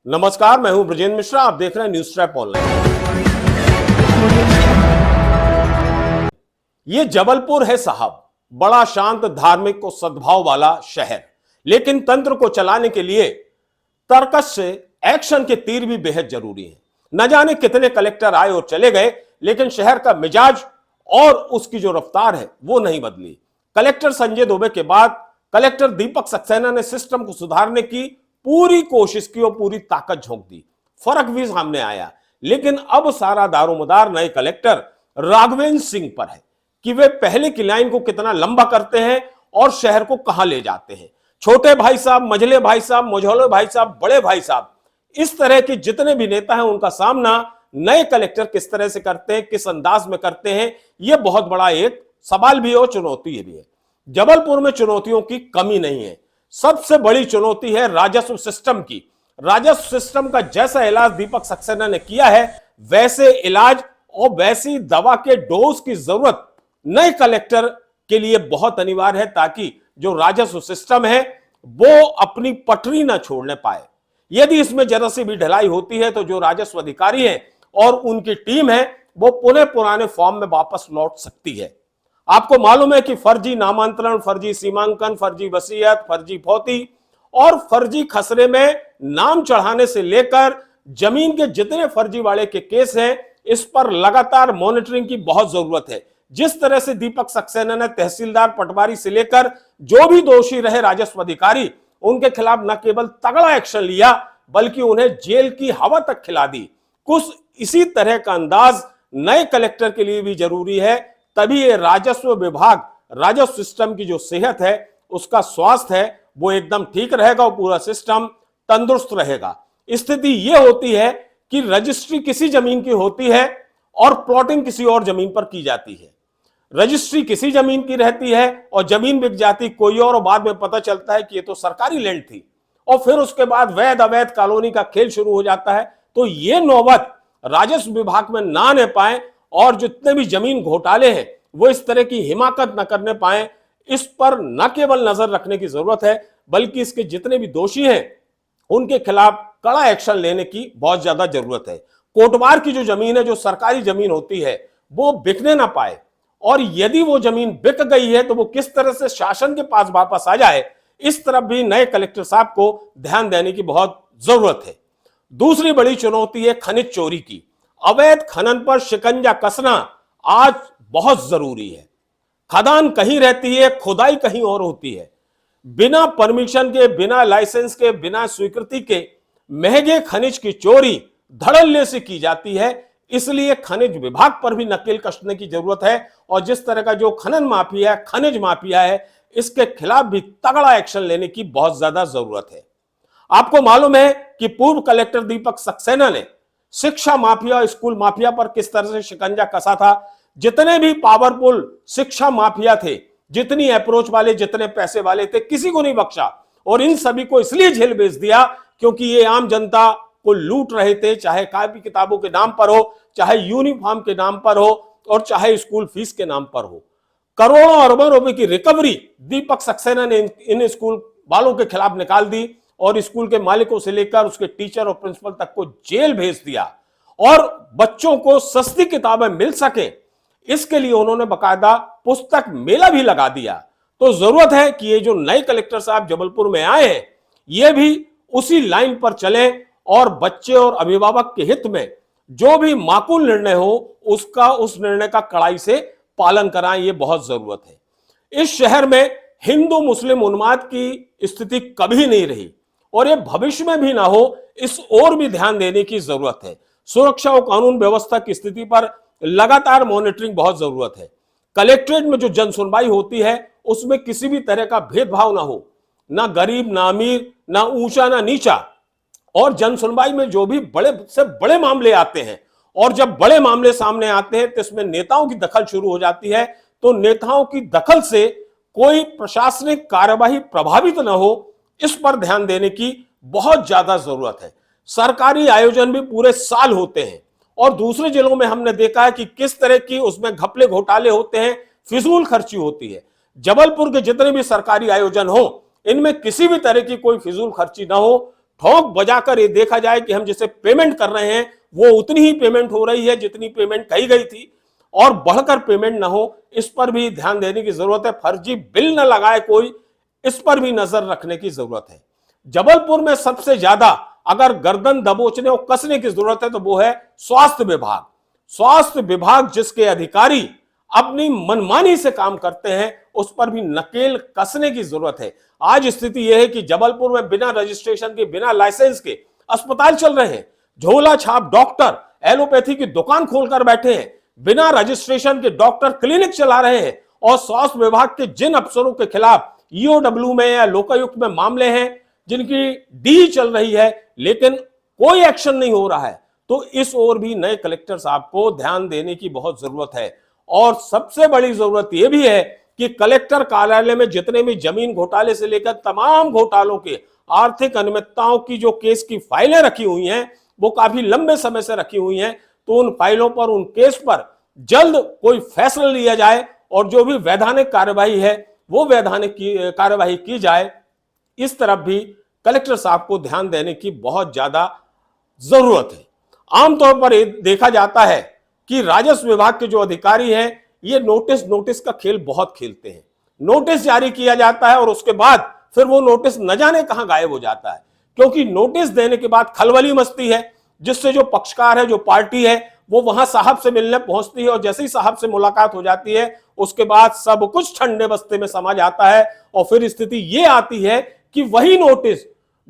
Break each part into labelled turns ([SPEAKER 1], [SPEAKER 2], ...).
[SPEAKER 1] नमस्कार, मैं हूं ब्रजेंद्र मिश्रा। आप देख रहे हैं न्यूज़ ट्रैप ऑनलाइन। ये जबलपुर है साहब, बड़ा शांत, धार्मिक और सद्भाव वाला शहर, लेकिन तंत्र को चलाने के लिए तर्कश से एक्शन के तीर भी बेहद जरूरी है। न जाने कितने कलेक्टर आए और चले गए, लेकिन शहर का मिजाज और उसकी जो रफ्तार है वो नहीं बदली। कलेक्टर संजय दुबे के बाद कलेक्टर दीपक सक्सेना ने सिस्टम को सुधारने की पूरी कोशिश की और पूरी ताकत झोंक दी। फर्क भी सामने आया, लेकिन अब सारा दारोमदार नए कलेक्टर राघवेंद्र सिंह पर है कि वे पहले की लाइन को कितना लंबा करते हैं और शहर को कहां ले जाते हैं। छोटे भाई साहब, मझले भाई साहब, मझौले भाई साहब, बड़े भाई साहब, इस तरह के जितने भी नेता हैं उनका सामना नए कलेक्टर किस तरह से करते हैं, किस अंदाज में करते हैं, यह बहुत बड़ा एक सवाल भी है और चुनौती भी है। जबलपुर में चुनौतियों की कमी नहीं है। सबसे बड़ी चुनौती है राजस्व सिस्टम की। राजस्व सिस्टम का जैसा इलाज दीपक सक्सेना ने किया है, वैसे इलाज और वैसी दवा के डोज की जरूरत नए कलेक्टर के लिए बहुत अनिवार्य है, ताकि जो राजस्व सिस्टम है वो अपनी पटरी ना छोड़ने पाए। यदि इसमें जरा सी भी ढिलाई होती है तो जो राजस्व अधिकारी हैं और उनकी टीम है वो पुनः पुराने फॉर्म में वापस लौट सकती है। आपको मालूम है कि फर्जी नामांतरण, फर्जी सीमांकन, फर्जी वसीयत, फर्जी फौती और फर्जी खसरे में नाम चढ़ाने से लेकर जमीन के जितने फर्जी वाले के केस हैं, इस पर लगातार मॉनिटरिंग की बहुत जरूरत है। जिस तरह से दीपक सक्सेना ने तहसीलदार, पटवारी से लेकर जो भी दोषी रहे राजस्व अधिकारी, उनके खिलाफ न केवल तगड़ा एक्शन लिया बल्कि उन्हें जेल की हवा तक खिला दी। कुछ इसी तरह का अंदाज नए कलेक्टर के लिए भी जरूरी है, तभी ये राजस्व विभाग, राजस्व सिस्टम की जो सेहत है, उसका स्वास्थ्य है, वो एकदम ठीक रहेगा और पूरा सिस्टम तंदुरुस्त रहेगा। स्थिति यह होती है कि रजिस्ट्री किसी जमीन की होती है और प्लॉटिंग किसी और जमीन पर की जाती है। रजिस्ट्री किसी जमीन की रहती है और जमीन बिक जाती कोई और बाद में पता चलता है कि ये तो सरकारी लैंड थी, और फिर उसके बाद वैध अवैध कॉलोनी का खेल शुरू हो जाता है। तो ये नौबत राजस्व विभाग में ना आने पाए और जितने भी जमीन घोटाले हैं वो इस तरह की हिमाकत न करने पाए, इस पर न केवल नजर रखने की जरूरत है बल्कि इसके जितने भी दोषी हैं उनके खिलाफ कड़ा एक्शन लेने की बहुत ज्यादा जरूरत है। कोटवार की जो जमीन है, जो सरकारी जमीन होती है, वो बिकने ना पाए, और यदि वो जमीन बिक गई है तो वो किस तरह से शासन के पास वापस आ जाए, इस तरफ भी नए कलेक्टर साहब को ध्यान देने की बहुत जरूरत है। दूसरी बड़ी चुनौती है खनिज चोरी की। अवैध खनन पर शिकंजा कसना आज बहुत जरूरी है। खदान कहीं रहती है, खुदाई कहीं और होती है। बिना परमिशन के, बिना लाइसेंस के, बिना स्वीकृति के महंगे खनिज की चोरी धड़ल्ले से की जाती है। इसलिए खनिज विभाग पर भी नकेल कसने की जरूरत है, और जिस तरह का जो खनन माफिया है, खनिज माफिया है, इसके खिलाफ भी तगड़ा एक्शन लेने की बहुत ज्यादा जरूरत है। आपको मालूम है कि पूर्व कलेक्टर दीपक सक्सेना ने शिक्षा माफिया और स्कूल माफिया पर किस तरह से शिकंजा कसा था। जितने भी पावरफुल शिक्षा माफिया थे, जितनी अप्रोच वाले, जितने पैसे वाले थे, किसी को नहीं बख्शा, और इन सभी को इसलिए जेल भेज दिया क्योंकि ये आम जनता को लूट रहे थे, चाहे कॉपी किताबों के नाम पर हो, चाहे यूनिफॉर्म के नाम पर हो, और चाहे स्कूल फीस के नाम पर हो। करोड़ों अरबों रुपए की रिकवरी दीपक सक्सेना ने इन स्कूल वालों के खिलाफ निकाल दी, और स्कूल के मालिकों से लेकर उसके टीचर और प्रिंसिपल तक को जेल भेज दिया। और बच्चों को सस्ती किताबें मिल सके, इसके लिए उन्होंने बकायदा पुस्तक मेला भी लगा दिया। तो जरूरत है कि ये जो नए कलेक्टर साहब जबलपुर में आए हैं, ये भी उसी लाइन पर चले और बच्चे और अभिभावक के हित में जो भी माकूल निर्णय हो उसका, उस निर्णय का कड़ाई से पालन कराएं। ये बहुत जरूरत है। इस शहर में हिंदू मुस्लिम उन्माद की स्थिति कभी नहीं रही और ये भविष्य में भी ना हो, इस ओर भी ध्यान देने की जरूरत है। सुरक्षा और कानून व्यवस्था की स्थिति पर लगातार मॉनिटरिंग बहुत जरूरत है। कलेक्ट्रेट में जो जन सुनवाई होती है उसमें किसी भी तरह का भेदभाव ना हो, ना गरीब ना अमीर, ना ऊंचा ना नीचा। और जन सुनवाई में जो भी बड़े से बड़े मामले आते हैं, और जब बड़े मामले सामने आते हैं तो इसमें नेताओं की दखल शुरू हो जाती है। तो नेताओं की दखल से कोई प्रशासनिक कार्यवाही प्रभावित न हो, इस पर ध्यान देने की बहुत ज्यादा जरूरत है। सरकारी आयोजन भी पूरे साल होते हैं, और दूसरे जिलों में हमने देखा है कि किस तरह की उसमें घपले घोटाले होते हैं, फिजूल खर्ची होती है। जबलपुर के जितने भी सरकारी आयोजन हो, इनमें किसी भी तरह की कोई फिजूल खर्ची ना हो, ठोक बजाकर ये देखा जाए कि हम जिसे पेमेंट कर रहे हैं वो उतनी ही पेमेंट हो रही है जितनी पेमेंट कही गई थी, और बढ़कर पेमेंट ना हो, इस पर भी ध्यान देने की जरूरत है। फर्जी बिल न लगाए कोई, इस पर भी नजर रखने की जरूरत है। जबलपुर में सबसे ज्यादा अगर गर्दन दबोचने और कसने की जरूरत है तो वो है स्वास्थ्य विभाग। स्वास्थ्य विभाग जिसके अधिकारी अपनी मनमानी से काम करते हैं, उस पर भी नकेल कसने की जरूरत है। आज स्थिति यह है कि जबलपुर में बिना रजिस्ट्रेशन के, बिना लाइसेंस के अस्पताल चल रहे हैं। झोला छाप डॉक्टर एलोपैथी की दुकान खोलकर बैठे हैं, बिना रजिस्ट्रेशन के डॉक्टर क्लिनिक चला रहे हैं, और स्वास्थ्य विभाग के जिन अफसरों के खिलाफ ईओडब्ल्यू में या लोकायुक्त में मामले हैं, जिनकी डी चल रही है, लेकिन कोई एक्शन नहीं हो रहा है। तो इस ओर भी नए कलेक्टर साहब को ध्यान देने की बहुत जरूरत है। और सबसे बड़ी जरूरत यह भी है कि कलेक्टर कार्यालय में जितने भी जमीन घोटाले से लेकर तमाम घोटालों के आर्थिक अनियमितताओं की जो केस की फाइलें रखी हुई हैं, वो काफी लंबे समय से रखी हुई हैं, तो उन फाइलों पर, उन केस पर जल्द कोई फैसला लिया जाए और जो भी वैधानिक कार्यवाही है वो वैधानिक कार्यवाही की जाए। इस तरफ भी कलेक्टर साहब को ध्यान देने की बहुत ज्यादा जरूरत है। आमतौर पर देखा जाता है कि राजस्व विभाग के जो अधिकारी हैं, ये नोटिस का खेल बहुत खेलते हैं। नोटिस जारी किया जाता है और उसके बाद फिर वो नोटिस न जाने कहां गायब हो जाता है, क्योंकि नोटिस देने के बाद खलबली मचती है, जिससे जो पक्षकार है, जो पार्टी है, वो वहां साहब से मिलने पहुंचती है, और जैसे ही साहब से मुलाकात हो जाती है उसके बाद सब कुछ ठंडे बस्ते में समा जाता है। और फिर स्थिति ये आती है कि वही नोटिस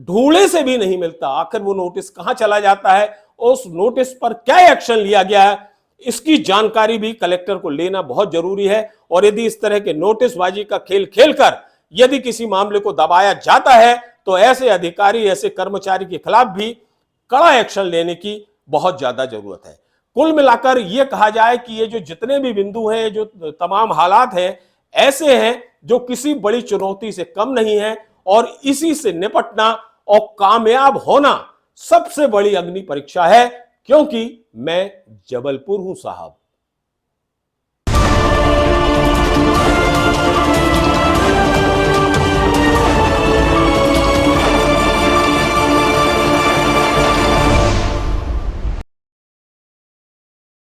[SPEAKER 1] ढूंढे से भी नहीं मिलता। आखिर वो नोटिस कहां चला जाता है, उस नोटिस पर क्या एक्शन लिया गया है, इसकी जानकारी भी कलेक्टर को लेना बहुत जरूरी है। और यदि इस तरह के नोटिसबाजी का खेल खेलकर यदि किसी मामले को दबाया जाता है, तो ऐसे अधिकारी, ऐसे कर्मचारी के खिलाफ भी कड़ा एक्शन लेने की बहुत ज्यादा जरूरत है। कुल मिलाकर यह कहा जाए कि ये जो जितने भी बिंदु हैं, जो तमाम हालात हैं, ऐसे हैं जो किसी बड़ी चुनौती से कम नहीं है, और इसी से निपटना और कामयाब होना सबसे बड़ी अग्नि परीक्षा है, क्योंकि मैं जबलपुर हूं साहब।